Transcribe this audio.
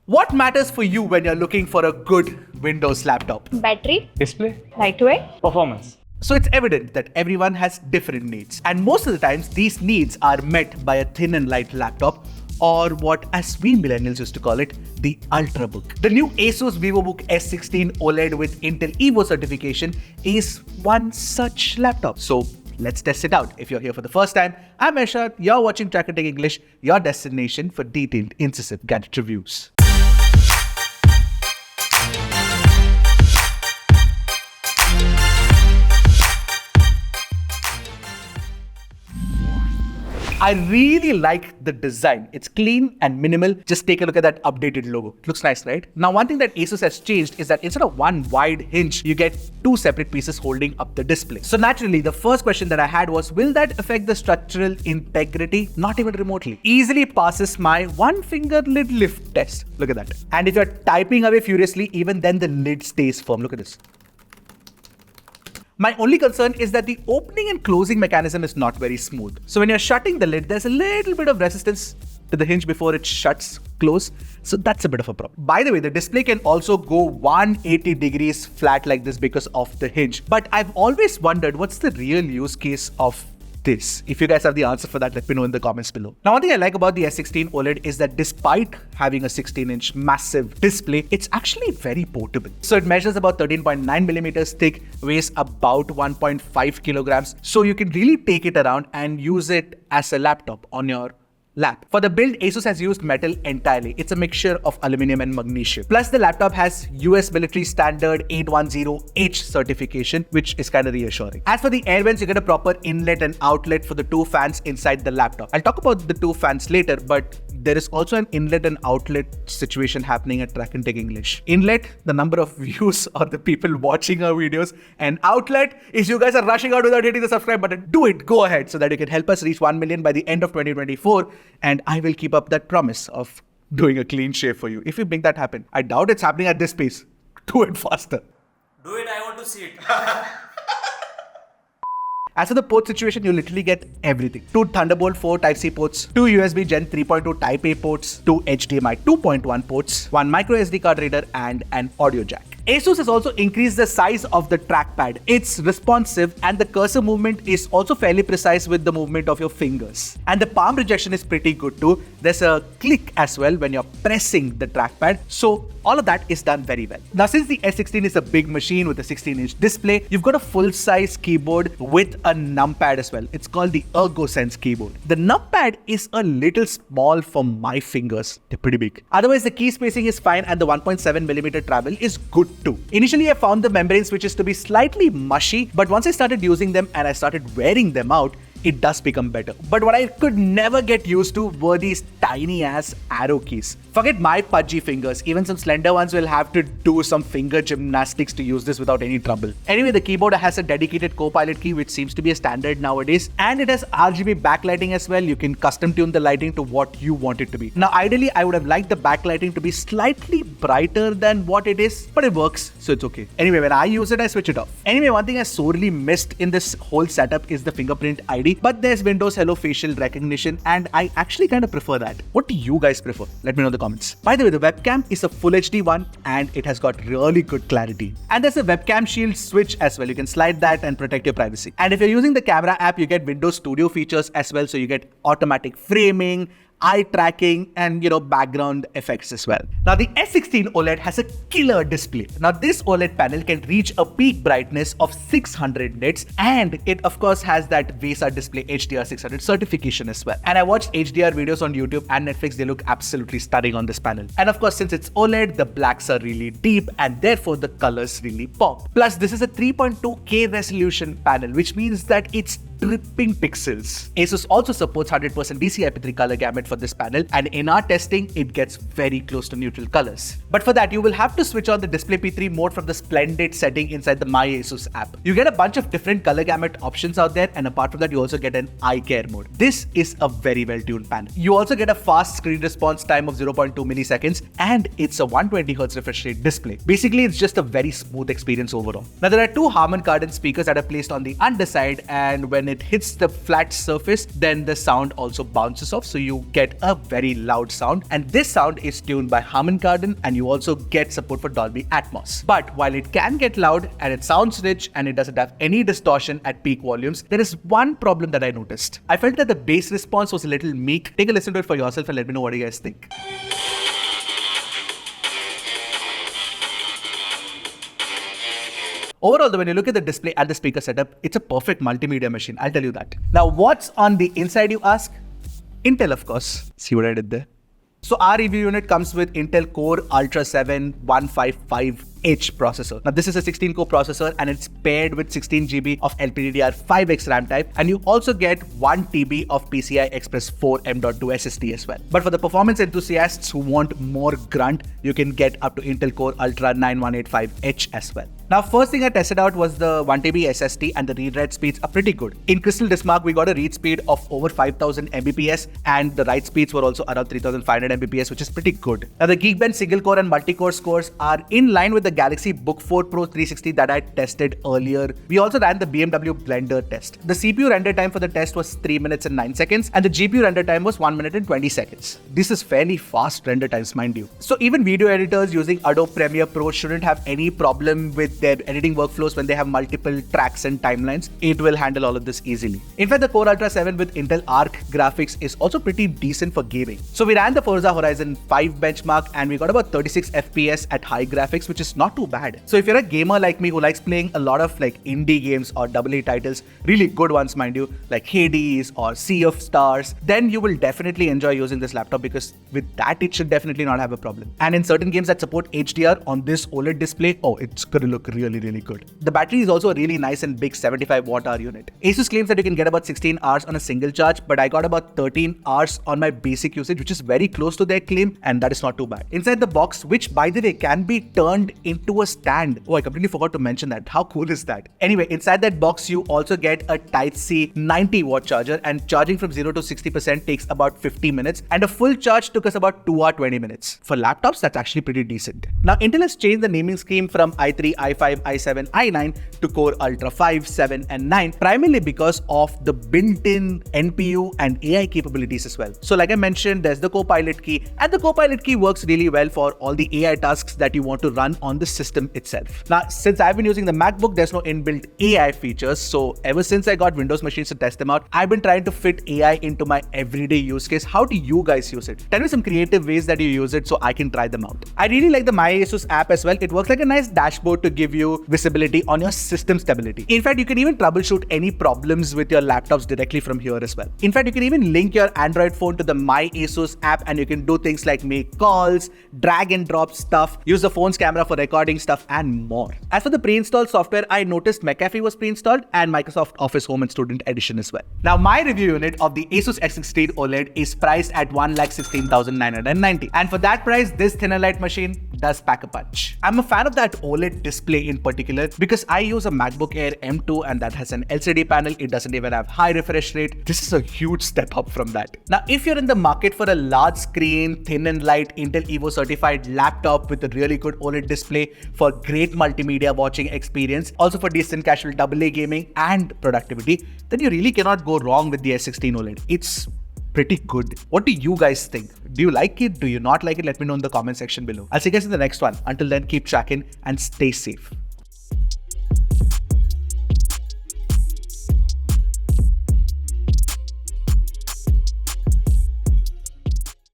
What matters for you when you're looking for a good Windows laptop? Battery, Display, lightweight, performance. So it's evident that everyone has different needs. And most of the times, these needs are met by a thin and light laptop, or what as we millennials used to call it, the Ultrabook. The new Asus VivoBook S16 OLED with Intel Evo certification is one such laptop. So let's test it out. If you're here for the first time, I'm Ershad, you're watching Track and Take English, your destination for detailed, incisive gadget reviews. I really like the design. It's clean and minimal. Just take a look at that updated logo. It looks nice, right? Now, one thing that Asus has changed is that instead of one wide hinge, you get two separate pieces holding up the display. So naturally, the first question that I had was, will that affect the structural integrity? Not even remotely. Easily passes my one finger lid lift test. Look at that. And if you're typing away furiously, even then the lid stays firm. Look at this. My only concern is that the opening and closing mechanism is not very smooth. So when you're shutting the lid, there's a little bit of resistance to the hinge before it shuts close. So that's a bit of a problem. By the way, the display can also go 180 degrees flat like this because of the hinge. But I've always wondered, what's the real use case of this? If you guys have the answer for that, let me know in the comments below. Now, one thing I like about the S16 OLED is that despite having a 16-inch massive display, it's actually very portable. So it measures about 13.9 millimeters thick, weighs about 1.5 kilograms. So you can really take it around and use it as a laptop on your lap. For the build, Asus has used metal entirely. It's a mixture of aluminum and magnesium. Plus, the laptop has US military standard 810H certification, which is kind of reassuring. As for the air vents, you get a proper inlet and outlet for the two fans inside the laptop. I'll talk about the two fans later, but there is also an inlet and outlet situation happening at Track and Take English. Inlet, the number of views or the people watching our videos, and outlet is you guys are rushing out without hitting the subscribe button. Do it, go ahead, so that you can help us reach 1 million by the end of 2024. And I will keep up that promise of doing a clean shave for you. If you make that happen, I doubt it's happening at this pace. Do it faster. Do it, I want to see it. As for the port situation, you literally get everything. Two Thunderbolt 4 Type-C ports, two USB Gen 3.2 Type-A ports, two HDMI 2.1 ports, one micro SD card reader, and an audio jack. Asus has also increased the size of the trackpad. It's responsive and the cursor movement is also fairly precise with the movement of your fingers. And the palm rejection is pretty good too. There's a click as well when you're pressing the trackpad. So all of that is done very well. Now, since the S16 is a big machine with a 16-inch display, you've got a full-size keyboard with a numpad as well. It's called the ErgoSense keyboard. The numpad is a little small for my fingers. They're pretty big. Otherwise, the key spacing is fine and the 1.7mm travel is good too. Initially, I found the membrane switches to be slightly mushy, but once I started using them and I started wearing them out, it does become better. But what I could never get used to were these tiny ass arrow keys. Forget my pudgy fingers, even some slender ones will have to do some finger gymnastics to use this without any trouble. Anyway, the keyboard has a dedicated Copilot key, which seems to be a standard nowadays, and it has RGB backlighting as well. You can custom tune the lighting to what you want it to be. Now, ideally, I would have liked the backlighting to be slightly brighter than what it is, but it works, so it's okay. Anyway, when I use it, I switch it off. Anyway, one thing I sorely missed in this whole setup is the fingerprint ID, but there's Windows Hello facial recognition, and I actually kind of prefer that. What do you guys prefer? Let me know in the comments. By the way, the webcam is a full HD one and it has got really good clarity. And there's a webcam shield switch as well. You can slide that and protect your privacy. And if you're using the camera app, you get Windows Studio features as well. So you get automatic framing, eye tracking, and background effects as well. Now, the S16 OLED has a killer display. Now, this OLED panel can reach a peak brightness of 600 nits, and it of course has that VESA Display HDR 600 certification as well. And I watched HDR videos on YouTube and Netflix. They look absolutely stunning on this panel. And of course, since it's OLED, the blacks are really deep and therefore the colors really pop. Plus, this is a 3.2K resolution panel, which means that it's dripping pixels. Asus also supports 100% DCI-P3 color gamut for this panel, and in our testing, it gets very close to neutral colors. But for that, you will have to switch on the Display P3 mode from the Splendid setting inside the My Asus app. You get a bunch of different color gamut options out there, and apart from that, you also get an eye care mode. This is a very well-tuned panel. You also get a fast screen response time of 0.2 milliseconds, and it's a 120Hz refresh rate display. Basically, it's just a very smooth experience overall. Now, there are two Harman Kardon speakers that are placed on the underside, and when when it hits the flat surface, then the sound also bounces off, so you get a very loud sound. And this sound is tuned by Harman Kardon, and you also get support for Dolby Atmos. But while it can get loud and it sounds rich and it doesn't have any distortion at peak volumes, there is one problem that I noticed. I felt that the bass response was a little meek. Take a listen to it for yourself and let me know what you guys think. Overall, though, when you look at the display and the speaker setup, it's a perfect multimedia machine, I'll tell you that. Now, what's on the inside, you ask? Intel, of course. See what I did there? So our review unit comes with Intel Core Ultra 7 155H processor. Now this is a 16-core processor and it's paired with 16GB of LPDDR5X RAM type, and you also get 1TB of PCI Express 4 M.2 SSD as well. But for the performance enthusiasts who want more grunt, you can get up to Intel Core Ultra 9185H as well. Now, first thing I tested out was the 1TB SSD, and the read-write speeds are pretty good. In Crystal Disk Mark, we got a read speed of over 5000 Mbps, and the write speeds were also around 3500 Mbps, which is pretty good. Now, the Geekbench single-core and multi-core scores are in line with the Galaxy Book 4 Pro 360 that I tested earlier. We also ran the BMW Blender test. The CPU render time for the test was 3 minutes and 9 seconds, and the GPU render time was 1 minute and 20 seconds. This is fairly fast render times, mind you. So even video editors using Adobe Premiere Pro shouldn't have any problem with their editing workflows when they have multiple tracks and timelines. It will handle all of this easily. In fact, the Core Ultra 7 with Intel Arc graphics is also pretty decent for gaming. So we ran the Forza Horizon 5 benchmark and we got about 36 FPS at high graphics, which is not too bad. So if you're a gamer like me who likes playing a lot of like indie games or AA titles, really good ones mind you, like Hades or Sea of Stars, then you will definitely enjoy using this laptop, because with that it should definitely not have a problem. And in certain games that support HDR on this OLED display, oh, it's gonna look really good. The battery is also a really nice and big 75 watt-hour unit. Asus claims that you can get about 16 hours on a single charge, but I got about 13 hours on my basic usage, which is very close to their claim, and that is not too bad. Inside the box, which by the way can be turned into a stand. Oh, I completely forgot to mention that. How cool is that? Anyway, inside that box you also get a Type-C 90 watt charger, and charging from 0 to 60% takes about 50 minutes, and a full charge took us about 2 hours 20 minutes. For laptops, that's actually pretty decent. Now, Intel has changed the naming scheme from i3, i5, i7, i9 to Core Ultra 5, 7 and 9, primarily because of the built-in NPU and AI capabilities as well. So like I mentioned, there's the Copilot key, and the Copilot key works really well for all the AI tasks that you want to run on the system itself. Now, since I've been using the MacBook, there's no inbuilt AI features, so ever since I got Windows machines to test them out, I've been trying to fit AI into my everyday use case. How do you guys use it? Tell me some creative ways that you use it so I can try them out. I really like the MyAsus app as well. It works like a nice dashboard to give you visibility on your system stability. In fact, you can even troubleshoot any problems with your laptops directly from here as well. In fact, you can even link your Android phone to the MyAsus app, and you can do things like make calls, drag and drop stuff, use the phone's camera for recording stuff, and more. As for the pre-installed software, I noticed McAfee was pre-installed and Microsoft Office Home and Student Edition as well. Now, my review unit of the Asus X16 OLED is priced at 1,16,990, and for that price, this thinner light machine does pack a punch. I'm a fan of that OLED display in particular because I use a MacBook Air M2 and that has an LCD panel. It doesn't even have high refresh rate. This is a huge step up from that. Now, if you're in the market for a large screen, thin and light Intel Evo certified laptop with a really good OLED display for great multimedia watching experience, also for decent casual AA gaming and productivity, then you really cannot go wrong with the S16 OLED. It's pretty good. What do you guys think? Do you like it? Do you not like it? Let me know in the comment section below. I'll see you guys in the next one. Until then, keep tracking and stay safe.